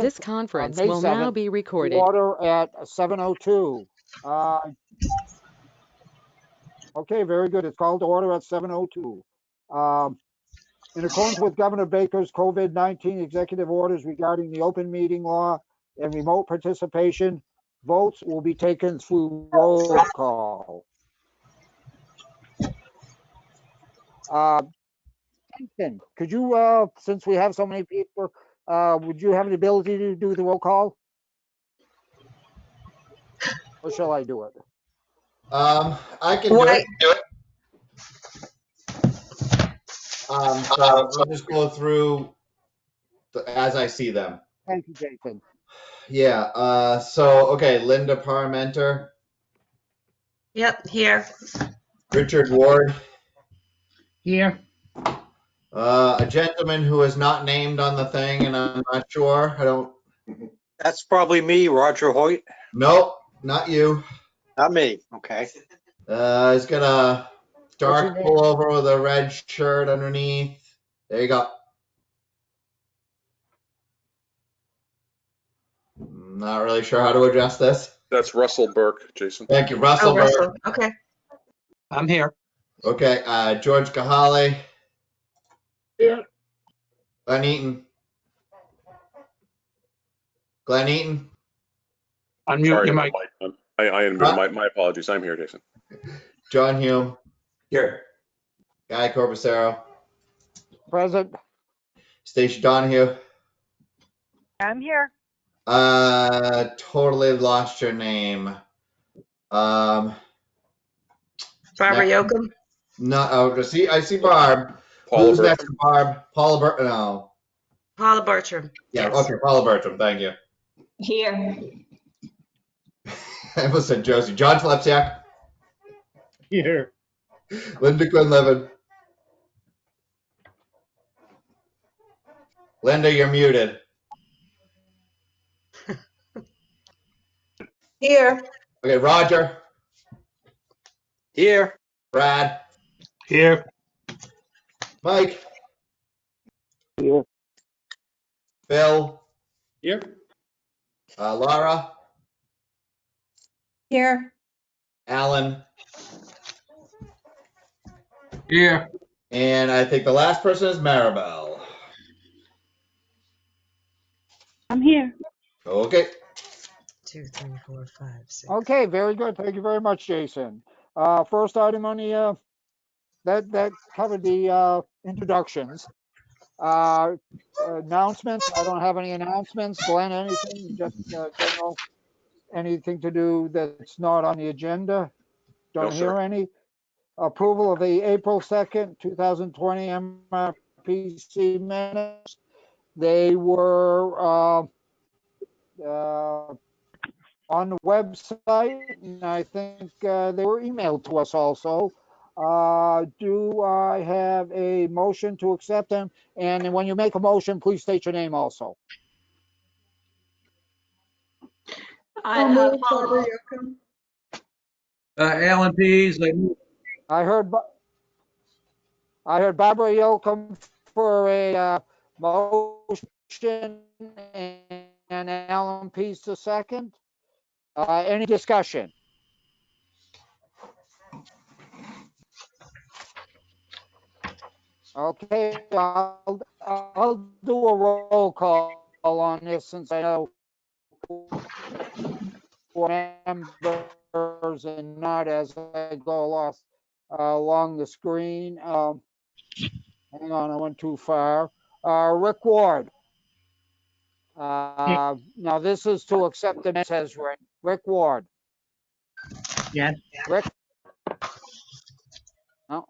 This conference May will now 7th, be recorded. order at 7:02. Okay, very good. It's called to order at 7:02. In accordance with Governor Baker's COVID-19 executive orders regarding the open meeting law and remote participation, votes will be taken through roll call. Ethan, could you, since we have so many people, would you have the ability to do the roll call? Or shall I do it? I can do it. So I'll just go through as I see them. Thank you, Jason. Yeah. Okay. Linda Parmenter, Yep, here. Richard Ward, Here. a gentleman who is not named on the thing, and I'm not sure. I don't. That's probably me, Roger Hoyt. Nope, not you. Not me. Okay. He's got a What's your dark name? pullover with a red shirt underneath. There you go. Not really sure how to adjust this. That's Russell Burke, Jason. Thank you, Russell. Oh, Russell. Okay. I'm here. Okay, George Kahale. Here. Glenn Eaton. Glenn Eaton. Unmute Sorry, your mic. I unmuted. My apologies. I'm here, Jason. John Hume. Here. Guy Corbacero. Present. Stacia Donahue. I'm here. Totally lost your name. Barbara Next. Yoakum. No, oh, I see Barb. Paula Who's next Bertram. to Barb? Paula Bertram. No. Paula Bertram. Yeah, Yes. okay, Paula Bertram. Thank you. Here. I almost said Josie. John Slepsiak. Here. Linda Quinlivan. Linda, you're muted. Here. Okay, Roger. Here. Brad. Here. Mike. Here. Bill. Here. Laura. Here. Alan. Here. And I think the last person is Maribel. I'm here. Okay. 2, 3, 4, 5, 6. Okay, very good. Thank you very much, Jason. First item on the that covered the introductions. Announcements. I don't have any announcements. Glenn, anything? Just general. Anything to do that's not on the agenda? Don't No, hear sir. any. Approval of the April 2nd, 2020 MRPC minutes. They were on the website, and I think they were emailed to us also. Do I have a motion to accept them? And when you make a motion, please state your name also. Paula. Alan Pease. I heard Barbara Yoakum for a motion and Alan Pease the second. Any discussion? Okay, I'll do a roll call on this since I know members and not as I go along the screen. Hang on, I went too far. Rick Ward. Now this is to accept the minutes as Rick Ward. Yes. Rick? No.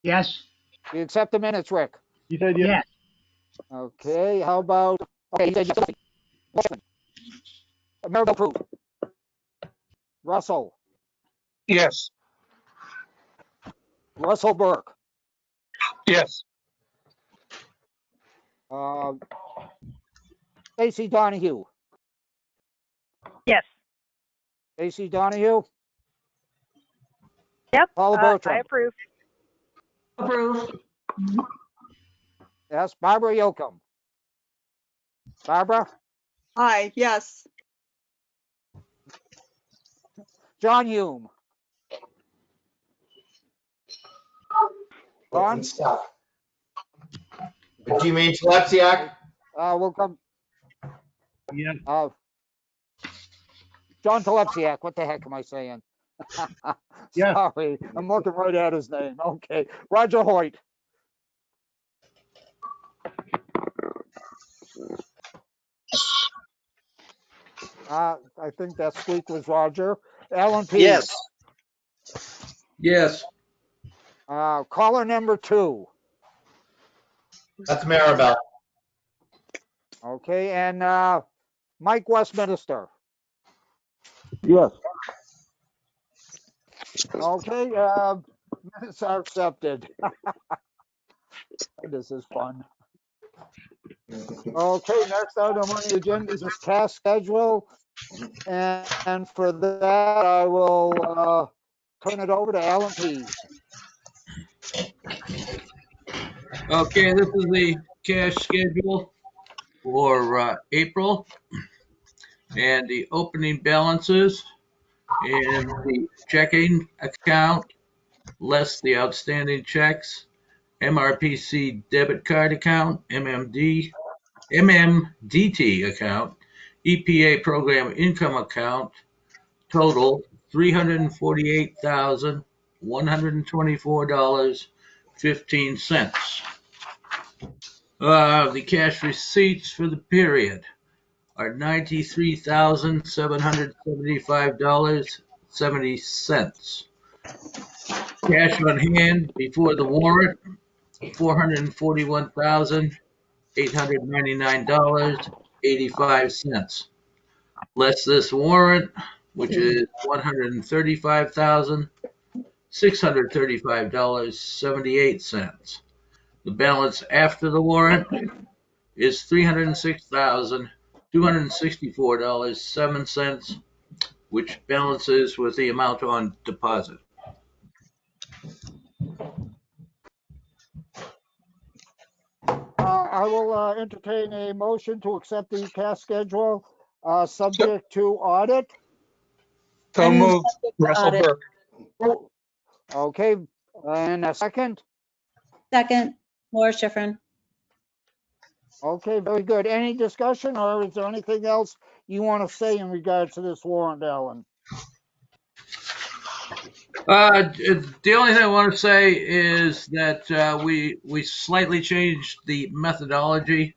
Yes. You accept the minutes, Rick? You said yes. Okay, how about, okay, he said yes. Maribel Prue. Russell. Yes. Russell Burke. Yes. Stacia Donahue. Yes. Stacia Donahue. Yep. Paula I Bertram. approve. Approve. Yes, Barbara Yoakum. Barbara? Aye, yes. John Hume. I'm John, stuck. Do you mean Telexiac? we'll come, Yeah. John Telepsiak, what the heck am I saying? Yeah. Sorry, I'm looking right at his name. Okay, Roger Hoyt. I think that squeak was Roger. Alan P. Yes. Yes. Caller number 2. That's Maribel. Okay, and Mike Westminster. Yes. Okay, minutes are accepted. This is fun. Okay, next item on the agenda is this task schedule. And for that, I will turn it over to Alan Pease. Okay, this is the cash schedule for April and the opening balances and the checking account, less the outstanding checks, MRPC debit card account, MMDT account, EPA program income account, total $348,124.15. The cash receipts for the period are $93,775.70. Cash on hand before the warrant, $441,899.85. Less this warrant, which is $135,635.78. The balance after the warrant is $306,264.07, which balances with the amount on deposit. I will entertain a motion to accept the task schedule, subject to audit. So moved. Russell audit. Burke. Oh, okay, and a second. Second, Laura Schifrin. Okay, very good. Any discussion, or is there anything else you want to say in regards to this warrant, Alan? The only thing I want to say is that we slightly changed the methodology.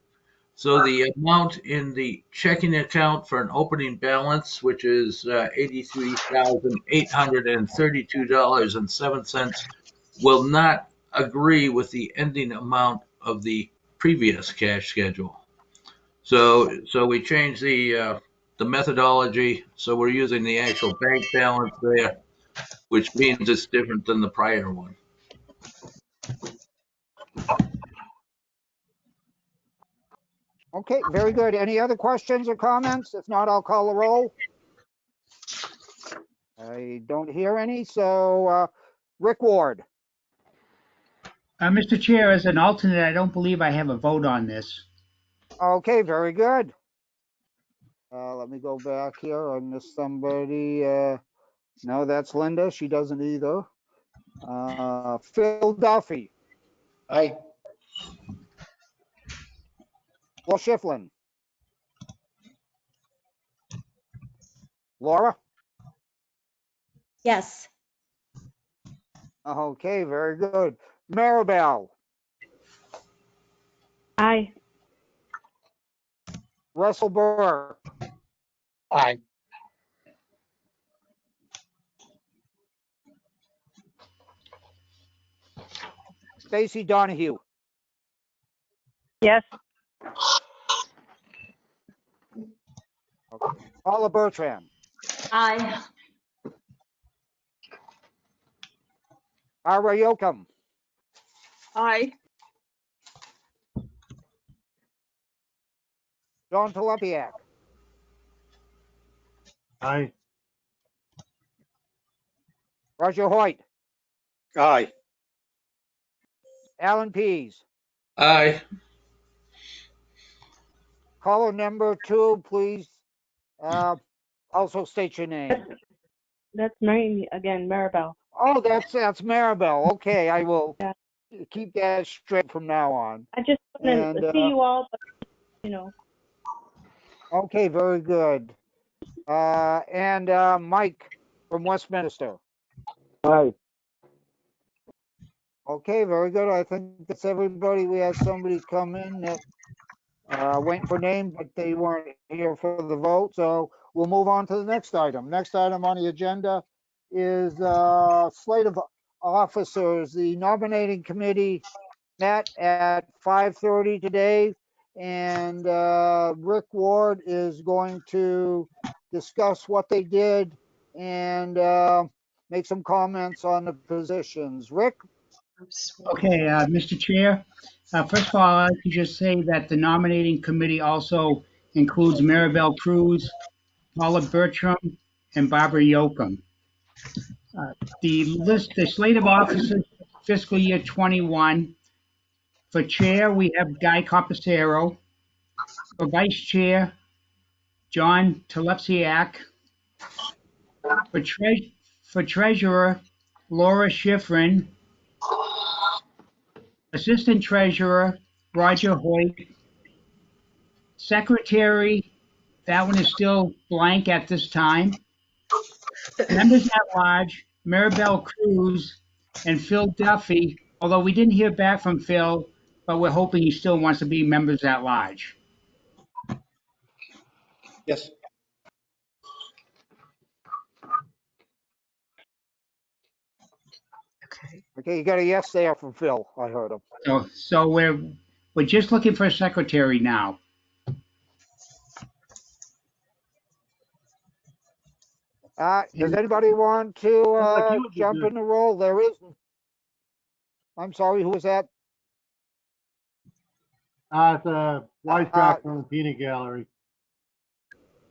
So the amount in the checking account for an opening balance, which is $83,832.07, will not agree with the ending amount of the previous cash schedule. So we changed the methodology. So we're using the actual bank balance there, which means it's different than the prior one. Okay, very good. Any other questions or comments? If not, I'll call the roll. I don't hear any, so Rick Ward. Mr. Chair, as an alternate, I don't believe I have a vote on this. Okay, very good. Let me go back here. I missed somebody. No, that's Linda. She doesn't either. Phil Duffy. Aye. Paul Schifflin. Laura? Yes. Okay, very good. Maribel. Aye. Russell Burke. Aye. Stacy Donahue. Yes. Okay. Paula Bertrand. Aye. Ara Yocum. Aye. John Telepiak. Aye. Roger Hoyt. Aye. Alan Pease. Aye. caller number 2, please. Also state your name. That's Mary again, Maribel. Oh, that's Maribel. Okay, I will Yeah. keep that straight from now on. I just want And, to see you all, but, you know. Okay, very good. And Mike from Westminster. Aye. Okay, very good. I think that's everybody. We had somebody come in that waiting for name, but they weren't here for the vote. So we'll move on to the next item. Next item on the agenda is slate of officers. The nominating committee met at 5:30 today, and Rick Ward is going to discuss what they did and make some comments on the positions. Rick? Okay, Mr. Chair, first of all, I'd like to just say that the nominating committee also includes Maribel Cruz, Paula Bertram, and Barbara Yocum. The slate of officers fiscal year 21. For chair, we have Guy Copacero. For vice chair, John Telepsiak. For treasurer, Laura Schifrin. Assistant treasurer, Roger Hoyt. Secretary, that one is still blank at this time. Members at large, Maribel Cruz and Phil Duffy, although we didn't hear back from Phil, but we're hoping he still wants to be members at large. Yes. Okay. Okay, you got a yes there from Phil. I heard him. So we're just looking for a secretary now. Does anybody want to like you would be jump good. in the role? There is. I'm sorry, who was that? It's a wisecrack from the peanut gallery.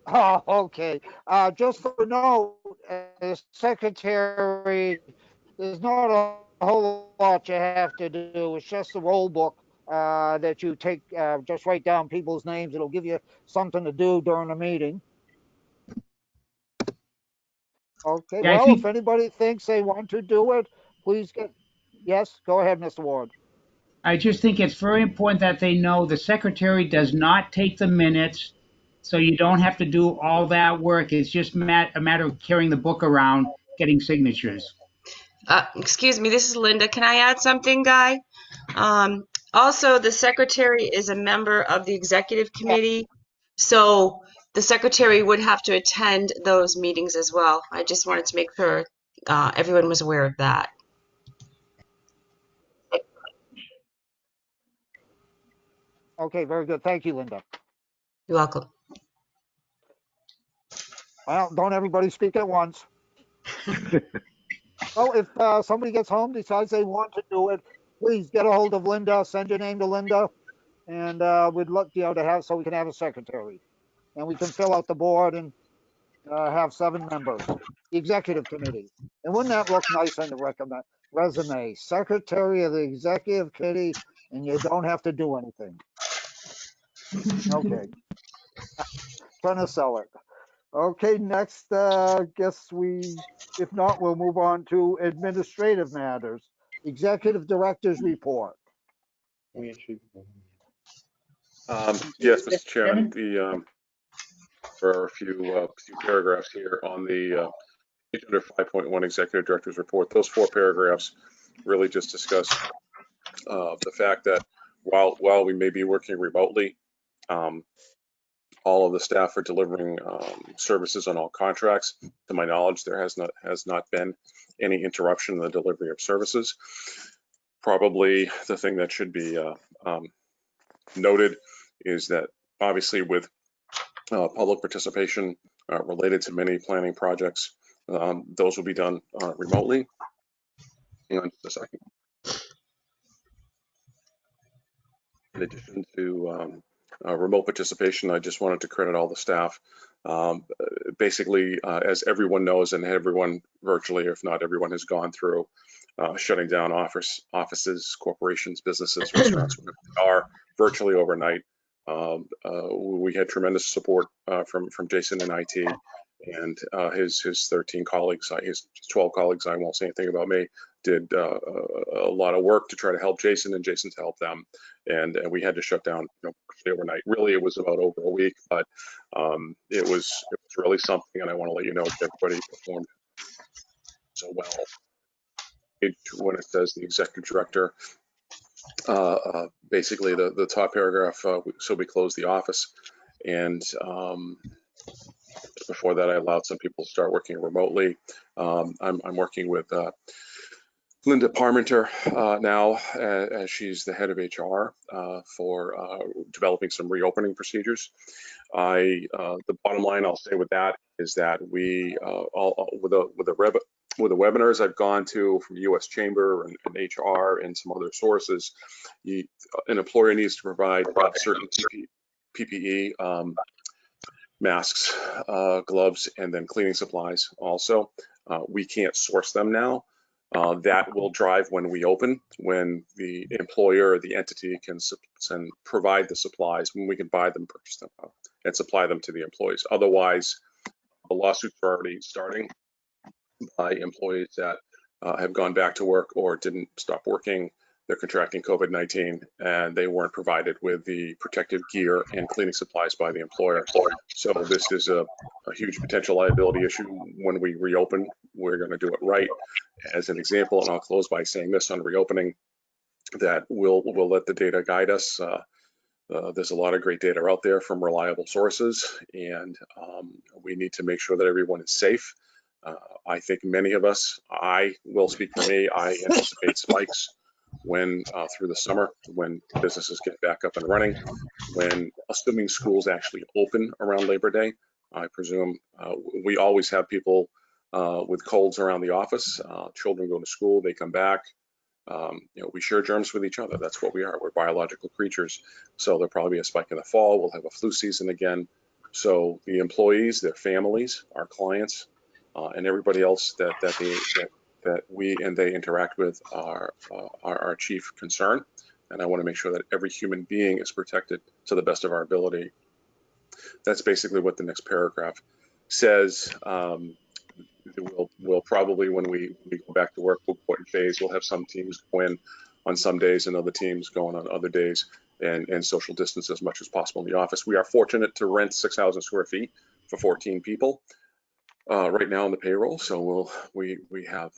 Oh, okay. Just for note, as secretary, there's not a whole lot you have to do. It's just a roll book that you take, just write down people's names. It'll give you something to do during the meeting. Okay, Yeah, I well, think- if anybody thinks they want to do it, please yes, go ahead, Mr. Ward. I just think it's very important that they know the secretary does not take the minutes, so you don't have to do all that work. It's just a matter of carrying the book around, getting signatures. Excuse me, this is Linda. Can I add something, Guy? Also, the secretary is a member of the executive committee, so the secretary would have to attend those meetings as well. I just wanted to make sure everyone was aware of that. Okay, very good. Thank you, Linda. You're welcome. Well, don't everybody speak at once. Well, if somebody gets home, decides they want to do it, please get a hold of Linda, send your name to Linda, and we'd look, to have, so we can have a secretary. And we can fill out the board and have 7 members, the executive committee. And wouldn't that look nice on the resume? Secretary of the executive committee, and you don't have to do anything. Okay. Trying to sell it. Okay, next, guess if not, we'll move on to administrative matters. Executive director's report. Yes, Mr. Chairman, there are a few paragraphs here on the page under 5.1 Executive Director's Report. Those 4 paragraphs really just discuss the fact that while we may be working remotely, all of the staff are delivering services on all contracts. To my knowledge, there has not been any interruption in the delivery of services. Probably the thing that should be noted is that obviously with public participation related to many planning projects, those will be done remotely. Hang on just a second. In addition to remote participation, I just wanted to credit all the staff. Basically, as everyone knows, and everyone virtually, if not everyone, has gone through shutting down offices, corporations, businesses, restaurants, whatever they are, virtually overnight. We had tremendous support from Jason in IT and his 13 colleagues, his 12 colleagues, I won't say anything about me, did a lot of work to try to help Jason and Jason to help them. And we had to shut down overnight. Really, it was about over a week, but it was really something. And I want to let you know that everybody performed so well. When it says the executive director, basically the top paragraph, so we closed the office. And before that, I allowed some people to start working remotely. I'm working with Linda Parmenter now, as she's the head of HR for developing some reopening procedures. The bottom line I'll say with that is that we, with the webinars I've gone to from U.S. Chamber and HR and some other sources, an employer needs to provide certain PPE, masks, gloves, and then cleaning supplies also. We can't source them now. That will drive when we open, when the employer or the entity can provide the supplies, when we can buy them, purchase them, and supply them to the employees. Otherwise, the lawsuits are already starting by employees that have gone back to work or didn't stop working. They're contracting COVID-19 and they weren't provided with the protective gear and cleaning supplies by the employer. So this is a huge potential liability issue. When we reopen, we're going to do it right. As an example, and I'll close by saying this on reopening, that we'll let the data guide us. There's a lot of great data out there from reliable sources, and we need to make sure that everyone is safe. I think many of us, I will speak for me, I anticipate spikes when through the summer, when businesses get back up and running, when assuming schools actually open around Labor Day. I presume we always have people with colds around the office. Children go to school, they come back. We share germs with each other. That's what we are. We're biological creatures. So there'll probably be a spike in the fall. We'll have a flu season again. So the employees, their families, our clients, and everybody else that we and they interact with are our chief concern. And I want to make sure that every human being is protected to the best of our ability. That's basically what the next paragraph says. We'll probably, when we go back to work, we'll put in phase. We'll have some teams go in on some days and other teams going on other days, and social distance as much as possible in the office. We are fortunate to rent 6,000 square feet for 14 people. Right now on the payroll, so we have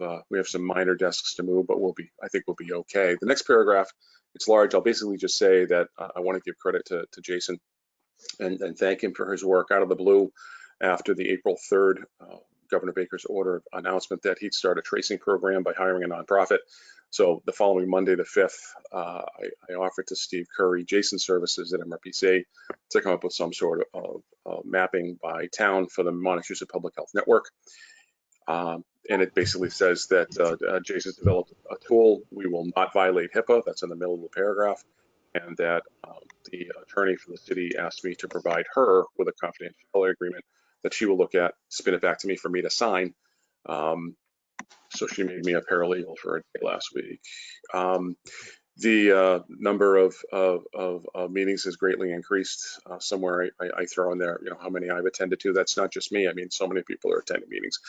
some minor desks to move, but I think we'll be okay. The next paragraph, it's large. I'll basically just say that I want to give credit to Jason and thank him for his work out of the blue after the April 3rd Governor Baker's order announcement that he'd start a tracing program by hiring a nonprofit. So the following Monday, the 5th, I offered to Steve Curry, Jason Services at MRPC, to come up with some sort of mapping by town for the Montechusett Public Health Network. And it basically says that Jason's developed a tool. We will not violate HIPAA. That's in the middle of the paragraph. And that the attorney for the city asked me to provide her with a confidentiality agreement that she will look at, spin it back to me for me to sign. So she made me a paralegal for a day last week. The number of meetings has greatly increased. Somewhere I throw in there, how many I've attended to. That's not just me. I mean, so many people are attending meetings.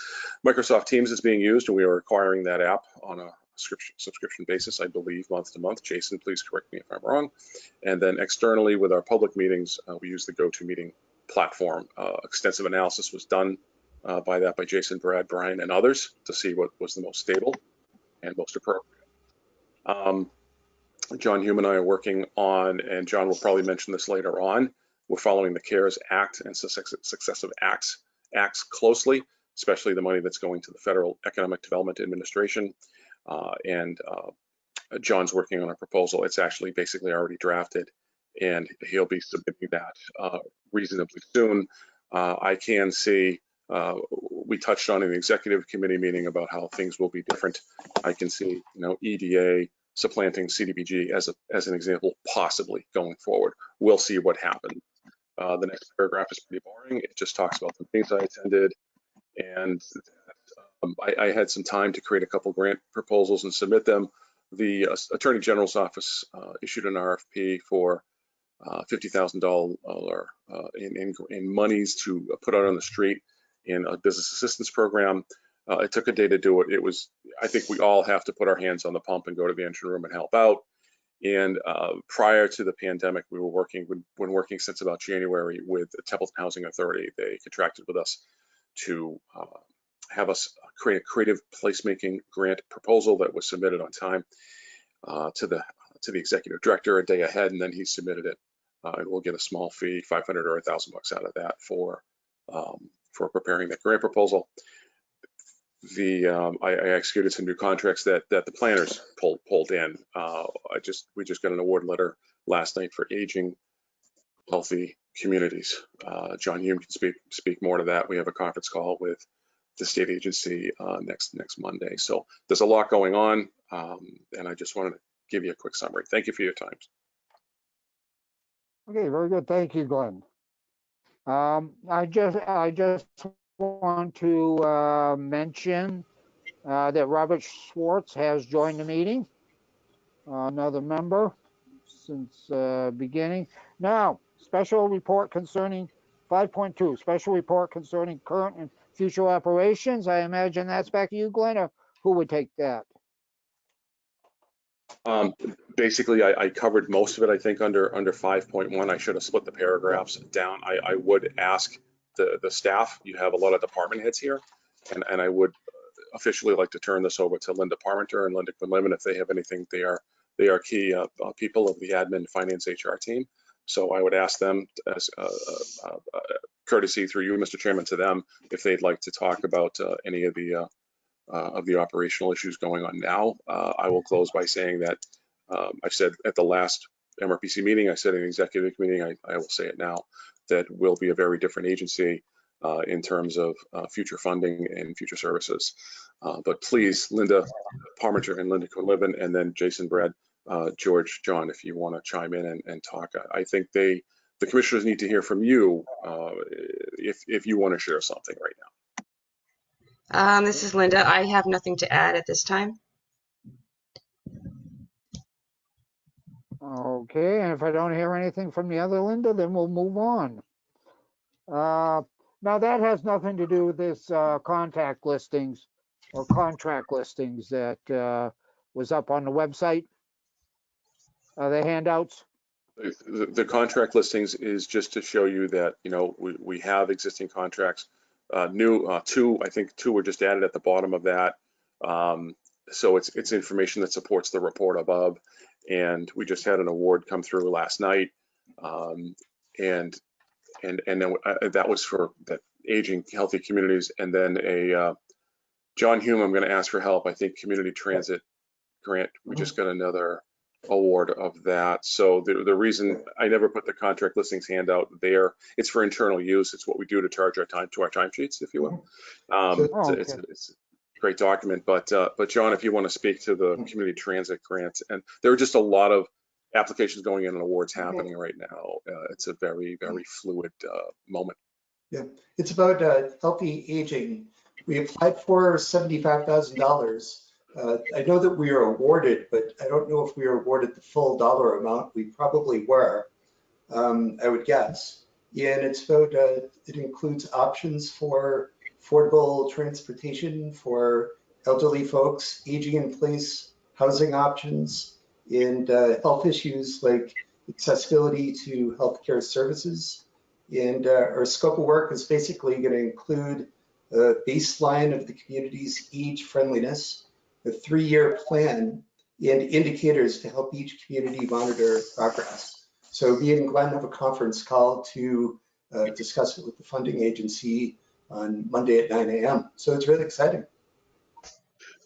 Microsoft Teams is being used, and we are acquiring that app on a subscription basis, I believe, month to month. Jason, please correct me if I'm wrong. And then externally with our public meetings, we use the GoToMeeting platform. Extensive analysis was done by Jason, Brad, Brian, and others to see what was the most stable and most appropriate. John Hume and I are working on, and John will probably mention this later on, we're following the CARES Act and successive acts closely, especially the money that's going to the Federal Economic Development Administration. John's working on a proposal. It's actually basically already drafted, and he'll be submitting that reasonably soon. I can see, we touched on in the executive committee meeting about how things will be different. I can see, EDA supplanting CDBG as an example, possibly going forward. We'll see what happens. The next paragraph is pretty boring. It just talks about the meetings I attended, and I had some time to create a couple grant proposals and submit them. The Attorney General's office issued an RFP for $50,000 in monies to put out on the street in a business assistance program. It took a day to do it. I think we all have to put our hands on the pump and go to the engine room and help out. And prior to the pandemic, we were been working since about January with the Templeton Housing Authority. They contracted with us to have us create a creative placemaking grant proposal that was submitted on time to the executive director a day ahead, and then he submitted it. And we'll get a small fee, $500 or $1,000 out of that for preparing that grant proposal. I executed some new contracts that the planners pulled in. We just got an award letter last night for aging healthy communities. John Hume can speak more to that. We have a conference call with the state agency next Monday. So there's a lot going on, and I just wanted to give you a quick summary. Thank you for your time. Okay, very good. Thank you, Glenn. I just want to mention that Robert Schwartz has joined the meeting, another member since beginning. Now, special report concerning 5.2, special report concerning current and future operations. I imagine that's back to you, Glenn, or who would take that? Basically, I covered most of it, I think, under 5.1. I should have split the paragraphs down. I would ask the staff, you have a lot of department heads here, and I would officially like to turn this over to Linda Parmenter and Linda Quinlivan if they have anything. They are key people of the admin finance HR team. So I would ask them, as courtesy through you, Mr. Chairman, to them if they'd like to talk about any of the operational issues going on now. I will close by saying that I said at the last MRPC meeting, I said in the executive meeting, I will say it now, that we'll be a very different agency in terms of future funding and future services. But please, Linda Parmenter and Linda Quinlivan, and then Jason, Brad, George, John, if you want to chime in and talk. I think the commissioners need to hear from you if you want to share something right now. This is Linda. I have nothing to add at this time. Okay, and if I don't hear anything from the other Linda, then we'll move on. Now that has nothing to do with this contact listings or contract listings that was up on the website. The handouts. The contract listings is just to show you that, you know, we have existing contracts. Two, I think two were just added at the bottom of that. So it's information that supports the report above. And we just had an award come through last night. And then that was for that aging healthy communities. And then John Hume, I'm going to ask for help. I think community transit grant, we just got another award of that. So the reason I never put the contract listings handout there, it's for internal use. It's what we do to charge our time to our timesheets, if you will. It's a great document, but John, if you want to speak to the community transit grant, and there are just a lot of applications going in and awards happening right now. It's a very, very fluid moment. Yeah, it's about healthy aging. We applied for $75,000. I know that we were awarded, but I don't know if we were awarded the full dollar amount. We probably were, I would guess. Yeah, and it's about, it includes options for affordable transportation for elderly folks, aging in place housing options, and health issues like accessibility to healthcare services. And our scope of work is basically going to include a baseline of the community's age friendliness, a 3-year plan, and indicators to help each community monitor progress. So me and Glenn have a conference call to discuss it with the funding agency on Monday at 9 a.m. So it's really exciting.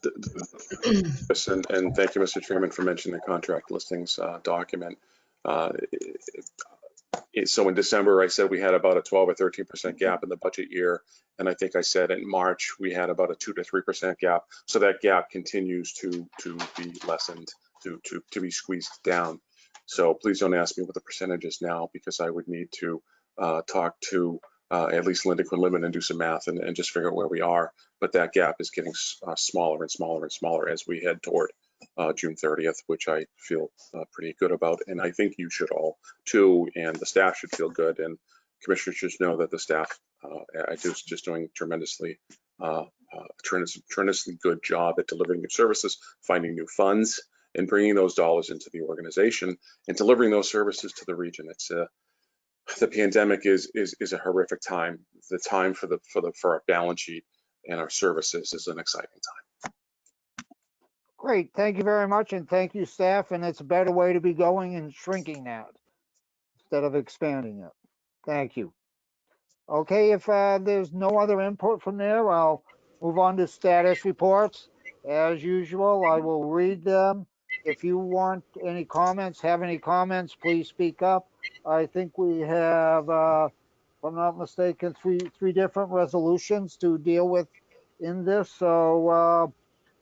And thank you, Mr. Chairman, for mentioning the contract listings document. So in December, I said we had about a 12 or 13% gap in the budget year. And I think I said in March, we had about a 2 to 3% gap. So that gap continues to be lessened, to be squeezed down. So please don't ask me what the percentage is now, because I would need to talk to at least Linda Quinlivan and do some math and just figure out where we are. But that gap is getting smaller and smaller and smaller as we head toward June 30th, which I feel pretty good about. And I think you should all too, and the staff should feel good. And commissioners should know that the staff is just doing tremendously good job at delivering new services, finding new funds, and bringing those dollars into the organization and delivering those services to the region. It's the pandemic is a horrific time. The time for our balance sheet and our services is an exciting time. Great, thank you very much, and thank you, staff, and it's a better way to be going and shrinking that instead of expanding it. Thank you. Okay, if there's no other input from there, I'll move on to status reports. As usual, I will read them. If you want any comments, have any comments, please speak up. I think we have, if I'm not mistaken, three different resolutions to deal with in this, so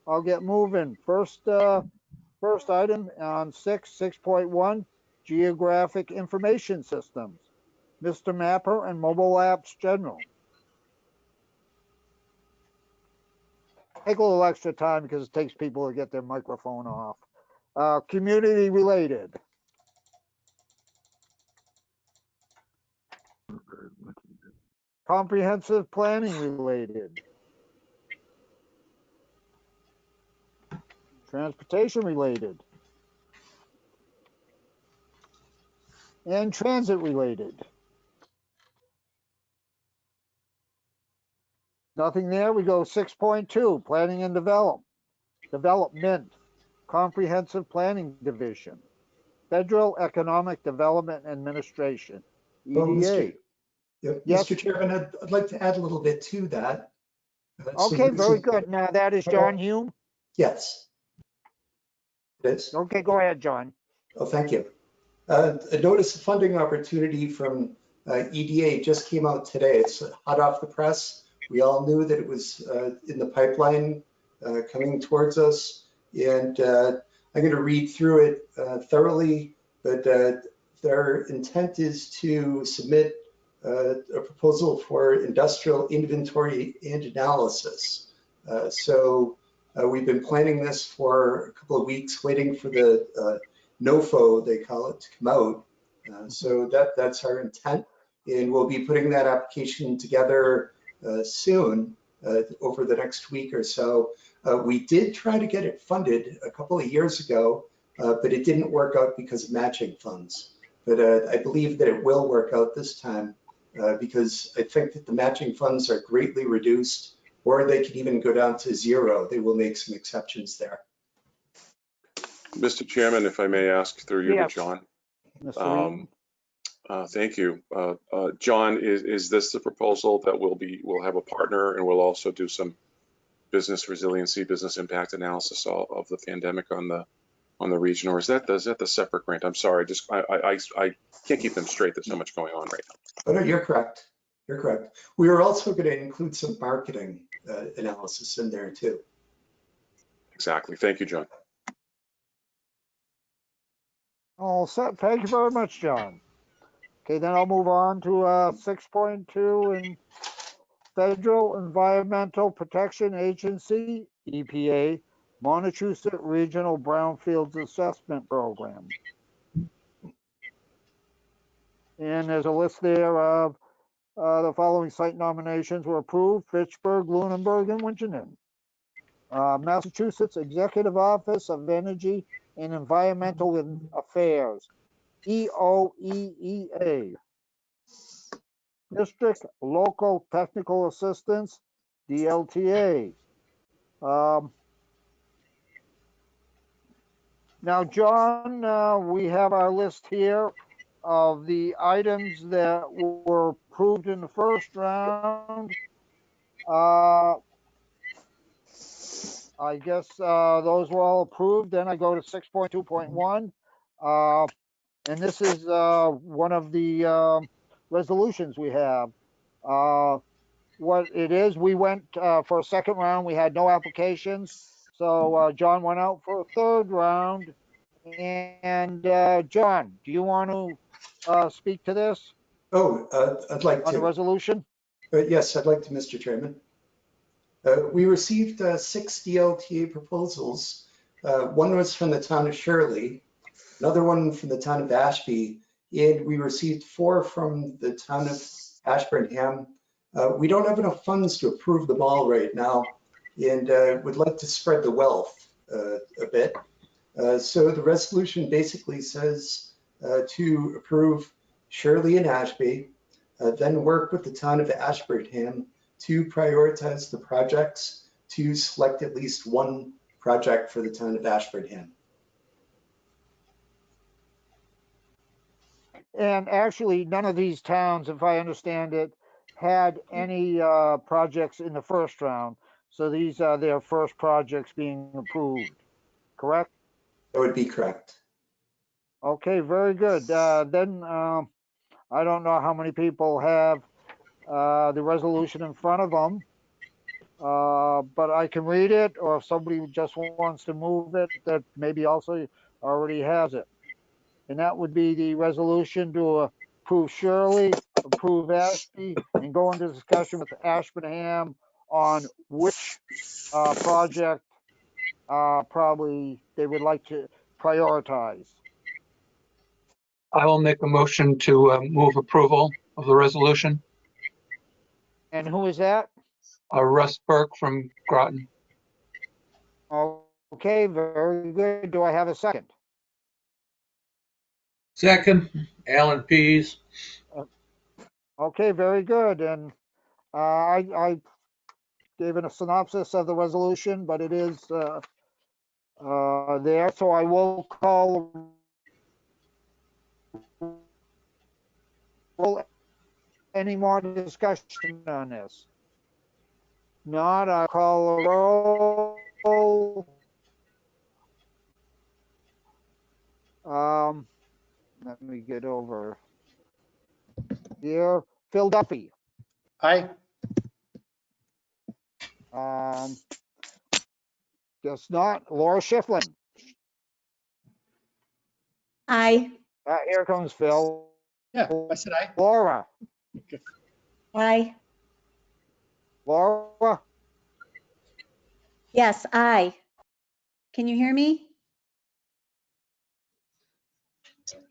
I'll get moving. First item on 6.1, Geographic Information Systems. Mr. Mapper and Mobile Apps General. Take a little extra time because it takes people to get their microphone off. Community related. Comprehensive planning related. Transportation related. And transit related. Nothing there. We go 6.2, planning and development, comprehensive planning division, Federal Economic Development Administration, EDA. Yes. Mr. Chairman, I'd like to add a little bit to that. Okay, very good. Now that is John Hume? Yes. It is. Okay, go ahead, John. Oh, thank you. A notice of funding opportunity from EDA just came out today. It's hot off the press. We all knew that it was in the pipeline coming towards us. And I'm going to read through it thoroughly, but their intent is to submit a proposal for industrial inventory and analysis. So we've been planning this for a couple of weeks, waiting for the NOFO, they call it, to come out. So that's our intent. And we'll be putting that application together soon, over the next week or so. We did try to get it funded a couple of years ago, but it didn't work out because of matching funds. But I believe that it will work out this time because I think that the matching funds are greatly reduced, or they can even go down to zero. They will make some exceptions there. Mr. Chairman, if I may ask through you to John. Thank you. John, is this the proposal that we'll have a partner and we'll also do some business resiliency, business impact analysis of the pandemic on the region, or is that the separate grant? I'm sorry, I can't keep them straight. There's so much going on right now. Oh, no, you're correct. You're correct. We are also going to include some marketing analysis in there too. Exactly. Thank you, John. All set. Thank you very much, John. Okay, then I'll move on to 6.2 and Federal Environmental Protection Agency, EPA, Montechusett Regional Brownfields Assessment Program. And there's a list there of the following site nominations were approved: Fitchburg, Lunenburg, and Winchendon. Massachusetts Executive Office of Energy and Environmental Affairs, EOEEA. District Local Technical Assistance, DLTA. Now, John, we have our list here of the items that were approved in the first round. I guess those were all approved. Then I go to 6.2.1. And this is one of the resolutions we have. What it is, we went for a second round. We had no applications. So John went out for a third round. And John, do you want to speak to this? Oh, I'd like to. On the resolution? Yes, I'd like to, Mr. Chairman. We received 6 DLTA proposals One was from the town of Shirley, another one from the town of Ashby, and we received 4 from the town of Ashburnham. We don't have enough funds to approve them all right now, and would like to spread the wealth a bit. So the resolution basically says to approve Shirley and Ashby, then work with the town of Ashburnham to prioritize the projects to select at least one project for the town of Ashburnham. And actually, none of these towns, if I understand it, had any projects in the first round. So these are their first projects being approved, correct? That would be correct. Okay, very good. Then I don't know how many people have the resolution in front of them, but I can read it, or if somebody just wants to move it, that maybe also already has it. And that would be the resolution to approve Shirley, approve Ashby, and go into discussion with Ashburnham on which project probably they would like to prioritize. I will make a motion to move approval of the resolution. And who is that? Russ Burke from Groton. Okay, very good. Do I have a second? Second, Alan Pease. Okay, very good. And I gave it a synopsis of the resolution, but it is there, so I will call any more discussion on this. Not, I'll call a roll. Let me get over here. Phil Duffy. Aye. Guess not. Laura Schifflin. Aye. Here comes Phil. Yeah, I said aye. Laura. Aye. Laura. Yes, aye. Can you hear me?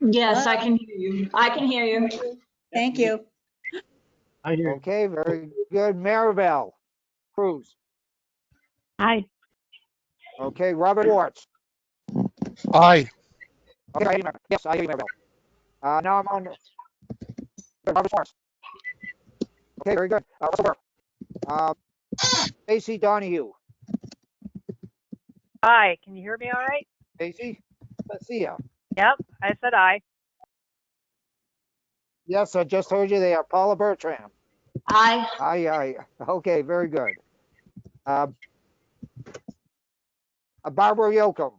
Yes, I can hear you. I can hear you. Thank you. I hear. Okay, very good. Maribel Cruz. Aye. Okay, Robert Schwartz. Aye. Okay, yes, I hear you, Maribel. Now I'm on Robert Schwartz. Okay, very good. Russell Burke. Stacy Donahue. Aye. Can you hear me all right? Stacy. Let's see ya. Yep, I said aye. Yes, I just heard you there. Paula Bertram. Aye. Aye. Okay, very good. Barbara Yoakum.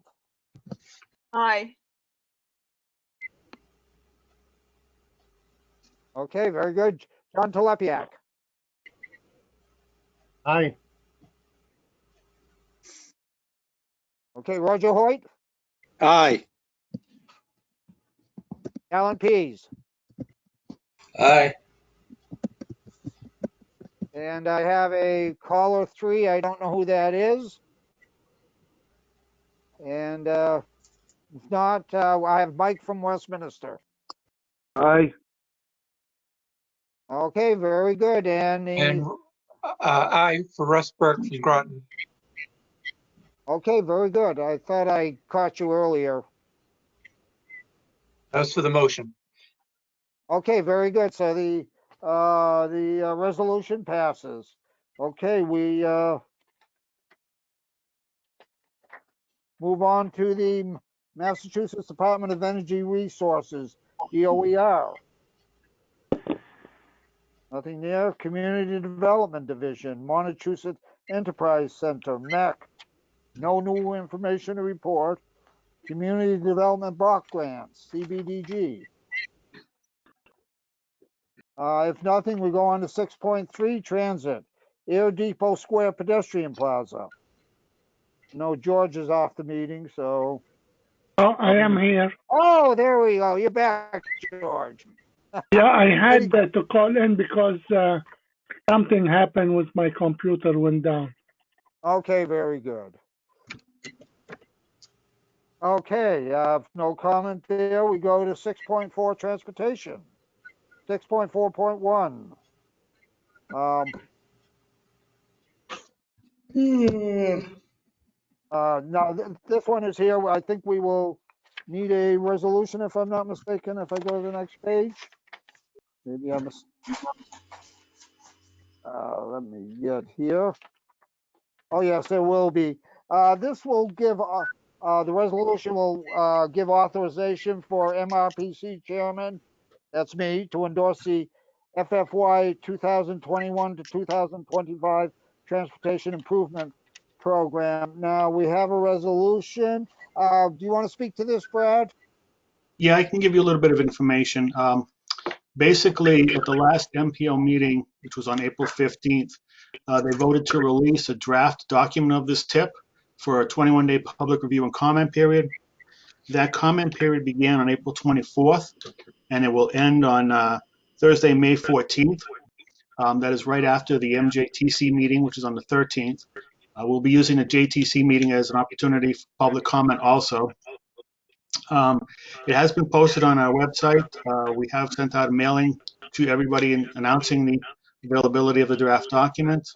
Aye. Okay, very good. John Telepiak. Aye. Okay, Roger Hoyt. Aye. Alan Pease. Aye. And I have a caller 3. I don't know who that is. And if not, I have Mike from Westminster. Aye. Okay, very good. And Aye for Russ Burke from Groton. okay, very good. I thought I caught you earlier. That's for the motion. Okay, very good. So the resolution passes. Okay, we move on to the Massachusetts Department of Energy Resources, DOER. Nothing there. Community Development Division, Massachusetts Enterprise Center, MEC. No new information to report. Community Development Block Grants, CBDG. If nothing, we go on to 6.3, Transit, Air Depot Square Pedestrian Plaza. No, George is off the meeting, so. Oh, I am here. Oh, there we go. You're back, George. Yeah, I had to call in because something happened with my computer went down. Okay, very good. Okay, no comment there. We go to 6.4 transportation. 6.4.1. Now, this one is here. I think we will need a resolution, if I'm not mistaken, if I go to the next page. Maybe I must. Let me get here. Oh, yes, there will be. This will give, the resolution will give authorization for MRPC chairman, that's me, to endorse the FFY 2021 to 2025 Transportation Improvement Program. Now, we have a resolution. Do you want to speak to this, Brad? Yeah, I can give you a little bit of information. Basically, at the last MPO meeting, which was on April 15th, they voted to release a draft document of this tip for a 21-day public review and comment period. That comment period began on April 24th, and it will end on Thursday, May 14th. That is right after the MJTC meeting, which is on the 13th. We'll be using the JTC meeting as an opportunity for public comment also. It has been posted on our website. We have sent out a mailing to everybody announcing the availability of the draft document.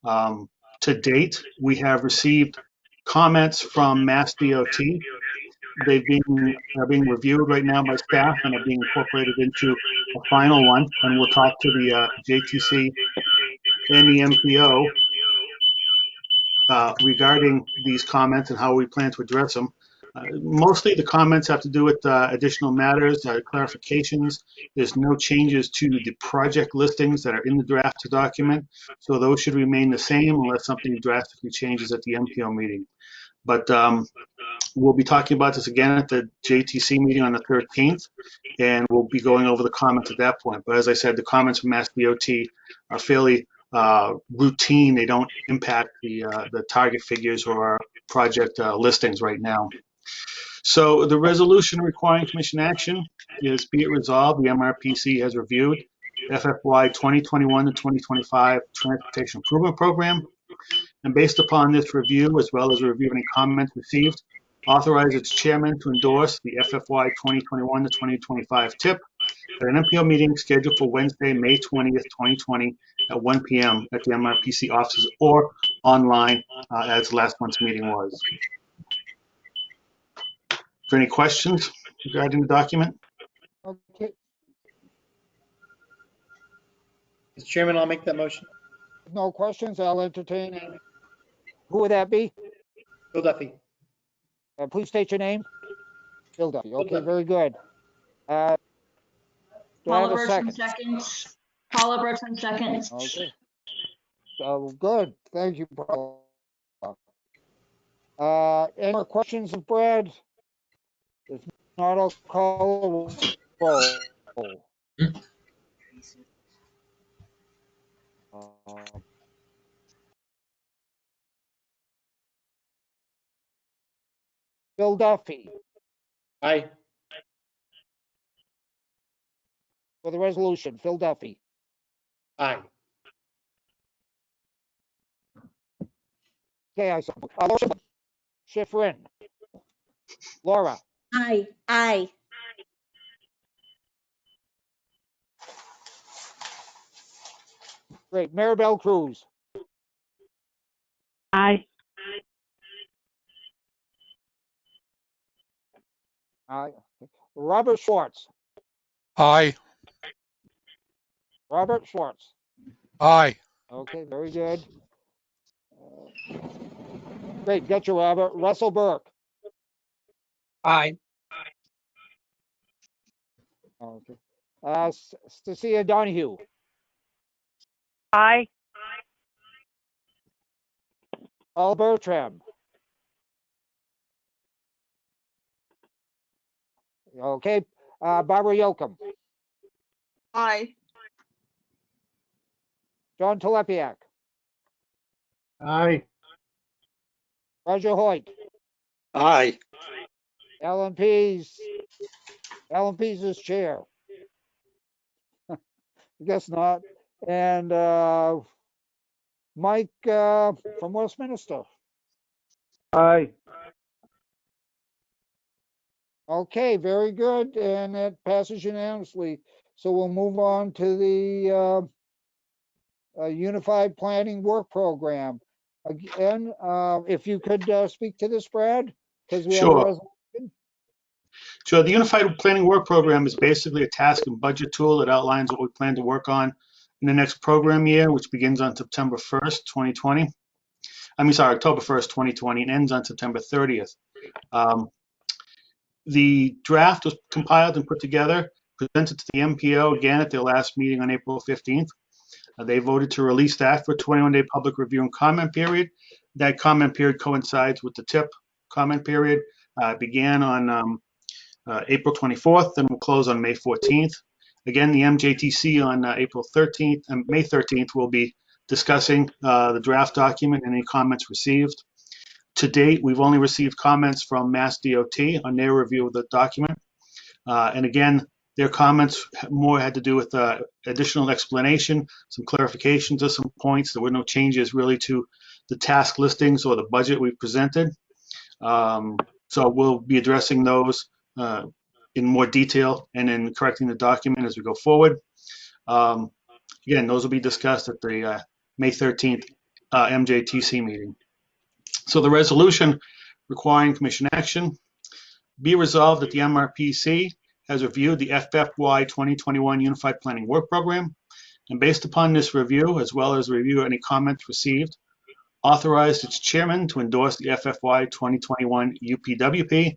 To date, we have received comments from Mass DOT. They're being reviewed right now by staff and are being incorporated into a final one. And we'll talk to the JTC and the MPO regarding these comments and how we plan to address them. Mostly the comments have to do with additional matters, clarifications. There's no changes to the project listings that are in the draft document, so those should remain the same unless something drastically changes at the MPO meeting. But we'll be talking about this again at the JTC meeting on the 13th, and we'll be going over the comments at that point. But as I said, the comments from Mass DOT are fairly routine. They don't impact the target figures or our project listings right now. So the resolution requiring commission action is, be it resolved, the MRPC has reviewed FFY 2021 to 2025 Transportation Improvement Program, and based upon this review, as well as a review of any comments received, authorize its chairman to endorse the FFY 2021 to 2025 TIP at an MPO meeting scheduled for Wednesday, May 20th, 2020 at 1 p.m. at the MRPC offices or online as last month's meeting was. For any questions regarding the document? Okay, Mr. Chairman, I'll make that motion. no questions. I'll entertain. Who would that be? Bill Duffy. Please state your name. Bill Duffy. Okay, Duffy. very good. Do I Paula have a Bertram, second? seconds. Paula Bertram, seconds. Okay. So good. Thank you, Paula. Any more questions of Brad? If not, I'll call a roll. Bill Duffy, Aye. for the resolution. Phil Duffy. Aye. Okay, I saw. Schifrin. Laura. Aye. Aye. Great. Maribel Cruz. Aye. Aye. Robert Schwartz. Aye. Robert Schwartz. Aye. Okay, very good. Great, got you, Robert. Russell Burke. Aye. Okay. Stacia Donahue. Aye. Paul Bertram. Okay. Barbara Yocum. Aye. John Telepiak. Aye. Roger Hoyt. Aye. Alan Pease. Alan Pease is chair. I guess not. And Mike from Westminster. Aye. Okay, very good, and that passes unanimously. So we'll move on to the Unified Planning Work Program. Again, if you could speak to this, Brad, because we have a Sure. resolution. Sure. The Unified Planning Work Program is basically a task and budget tool that outlines what we plan to work on in the next program year, which begins on September 1st, 2020. October 1st, 2020, and ends on September 30th. The draft was compiled and put together, presented to the MPO again at their last meeting on April 15th. They voted to release that for a 21-day public review and comment period. That comment period coincides with the TIP comment period. It began on April 24th and will close on May 14th. Again, the MJTC on April 13th and May 13th will be discussing the draft document and any comments received. To date, we've only received comments from Mass DOT on their review of the document. And again, their comments more had to do with additional explanation, some clarifications of some points. There were no changes really to the task listings or the budget we presented. So we'll be addressing those in more detail and then correcting the document as we go forward. Again, those will be discussed at the May 13th MJTC meeting. So the resolution requiring commission action, be resolved that the MRPC has reviewed the FFY 2021 Unified Planning Work Program, and based upon this review, as well as review any comments received, authorized its chairman to endorse the FFY 2021 UPWP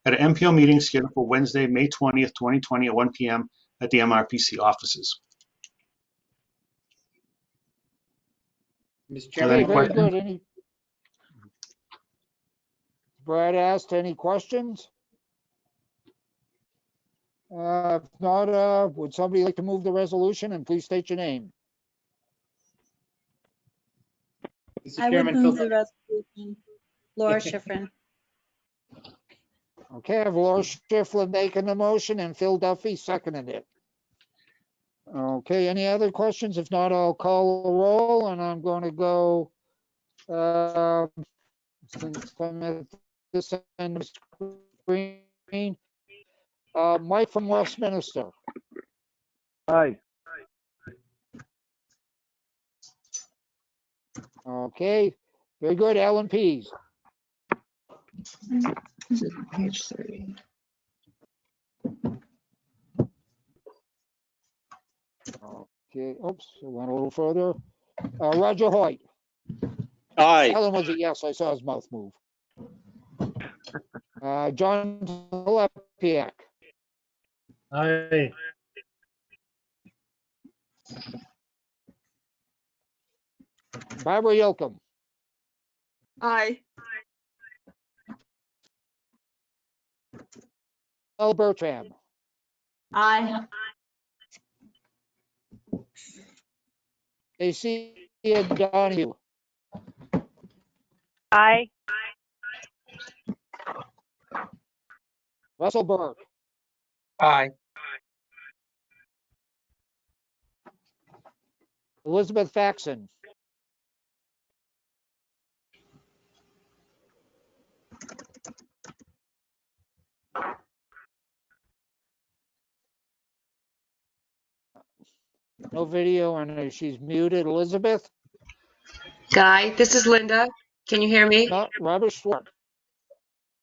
at an MPO meeting scheduled for Wednesday, May 20th, 2020 at 1 p.m. at the MRPC offices. Mr. Okay, Chairman, very good. Any Brad asked any questions? If not, would somebody like to move the resolution, and please state your name? Mr. I would Chairman, move Phil the resolution. Laura Schifrin. Okay, I have Laura Schiffler making the motion and Phil Duffy seconding it. Okay, any other questions? If not, I'll call a roll, and I'm going to go, since I'm at this end of the screen, Mike from Westminster. Aye. Okay, very good. Alan Pease. This is page 3. Okay, oops, I went a little further. Roger Hoyt. Aye. Alan was a yes, I saw his mouth move. John Telepiak. Aye. Barbara Yocum. Aye. Al Bertram. Aye. Stacy Donahue. Aye. Russell Burke. Aye. Elizabeth Faxon. No video, and she's muted. Elizabeth. Guy, this is Linda. Can you hear me? Not Robert Schwartz.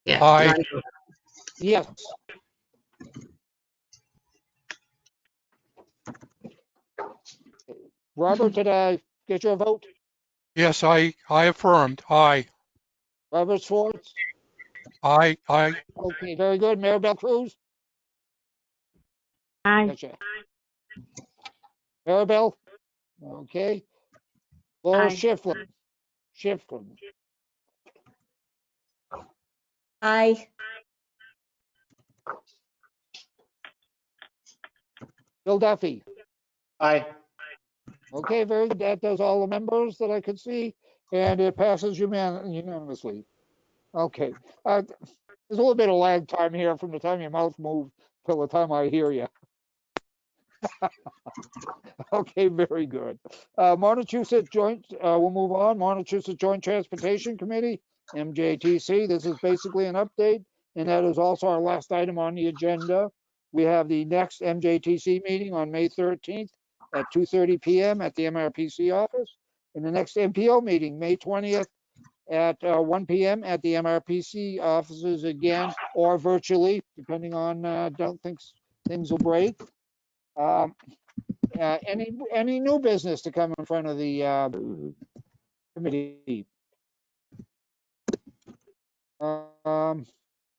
Yeah. Aye. Yes. Robert, did I get your vote? Yes, I affirmed. Aye. Robert Schwartz? Aye. Okay, very good. Maribel Cruz? Aye. Gotcha. Maribel? Okay. Laura Aye. Schifflin? Schifflin. Aye. Bill Duffy? Aye. Okay, very good. That does all the members that I could see, and it passes unanimously. Okay. There's a little bit of lag time here from the time your mouth moves till the time I hear you. Okay, very good. Montechusett Joint, we'll move on. Montechusett Joint Transportation Committee, MJTC. This is basically an update And that is also our last item on the agenda. We have the next MJTC meeting on May 13th at 2:30 p.m. at the MRPC office. And the next MPO meeting, May 20th at 1 p.m. at the MRPC offices again, or virtually, depending on, don't think things will break. Any new business to come in front of the committee?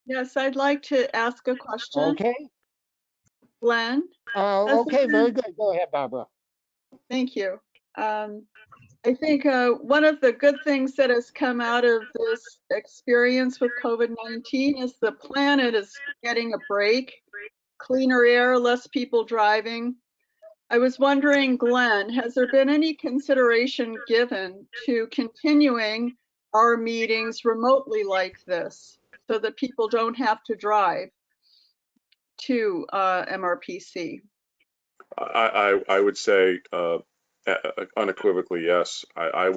Yes, I'd like to ask a question. Okay. Glenn? Okay, very good. Go ahead, Barbara. Thank you. I think one of the good things that has come out of this experience with COVID-19 is the planet is getting a break, cleaner air, less people driving. I was wondering, Glenn, has there been any consideration given to continuing our meetings remotely like this so that people don't have to drive to MRPC? I would say unequivocally yes. I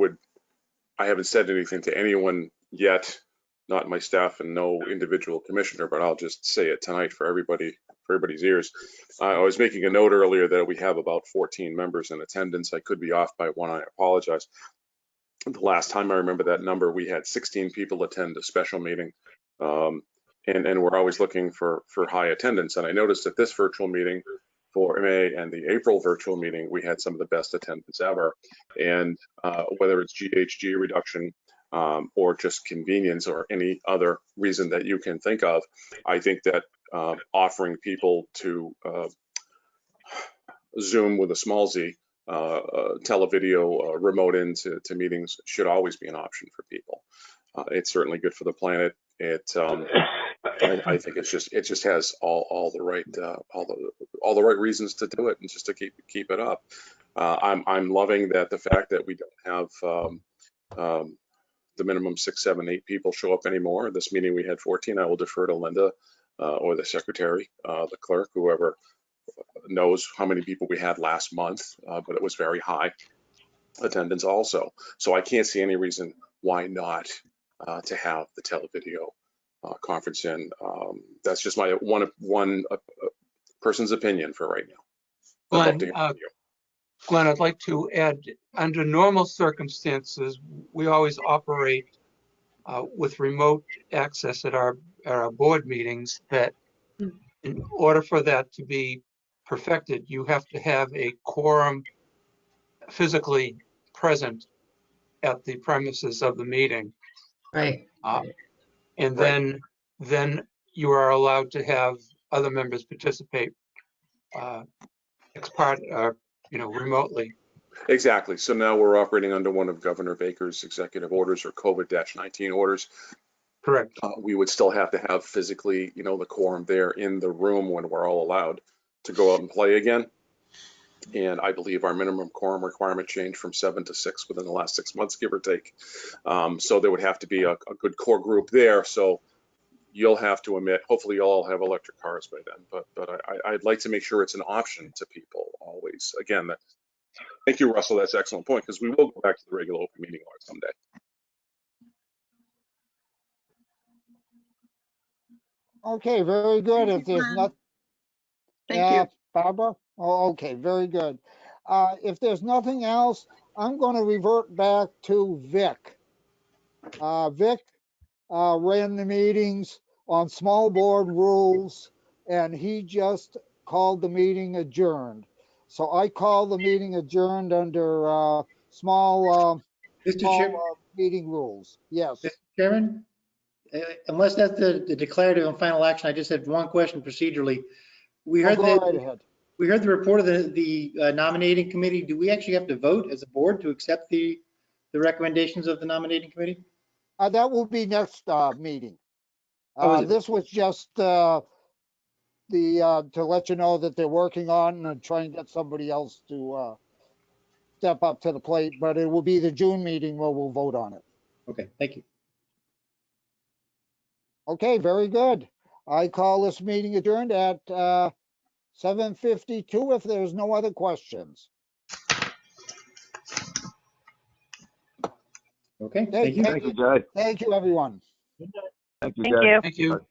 haven't said anything to anyone yet, not my staff and no individual commissioner, but I'll just say it tonight for everybody's ears. I was making a note earlier that we have about 14 members in attendance. I could be off by one. I apologize. The last time I remember that number, we had 16 people attend a special meeting. And we're always looking for high attendance. And I noticed at this virtual meeting for May and the April virtual meeting, we had some of the best attendance ever. And whether it's GHG reduction or just convenience or any other reason that you can think of, I think that offering people to Zoom with a small z, televideo, remote into meetings should always be an option for people. It's certainly good for the planet. I think it just has all the right reasons to do it, and just to keep it up. I'm loving that the fact that we don't have the minimum 6, 7, 8 people show up anymore. This meeting we had 14. I will defer to Linda or the secretary, the clerk, whoever knows how many people we had last month, but it was very high attendance also. So I can't see any reason why not to have the televideo conference in. That's just my one person's opinion for right now. Glenn, I'd like to add, under normal circumstances, we always operate with remote access at our board meetings, that in order for that to be perfected, you have to have a quorum physically present at the premises of the meeting. Right. And then you are allowed to have other members participate remotely. Exactly. So now we're operating under one of Governor Baker's executive orders, or COVID-19 orders. Correct. We would still have to have physically, the quorum there in the room when we're all allowed to go out and play again. And I believe our minimum quorum requirement changed from 7 to 6 within the last 6 months, give or take. So there would have to be a good core group there. So you'll have to admit, hopefully you'll all have electric cars by then, but I'd like to make sure it's an option to people always. Again, thank you, Russell. That's an excellent point, because we will go back to the regular open meeting law someday. Okay, very good. If there's not, Thank you, Barbara. Oh, okay, very good. If there's nothing else, I'm going to revert back to Vic. Vic ran the meetings on small board rules, and he just called the meeting adjourned. So I call the meeting adjourned under small meeting rules. Yes. Mr. Chairman, unless that's the declarative and final action, I just had one question procedurally. We heard we heard the report of the nominating committee. Do we actually have to vote as a board to accept the recommendations of the nominating committee? That will be next meeting. This was just to let you know that they're working on and try and get somebody else to step up to the plate, but it will be the June meeting where we'll vote on it. Okay, thank you. Okay, very good. I call this meeting adjourned at 7:52 if there's no other questions. Okay, thank you. Thank you, everyone. Thank you. Thank you.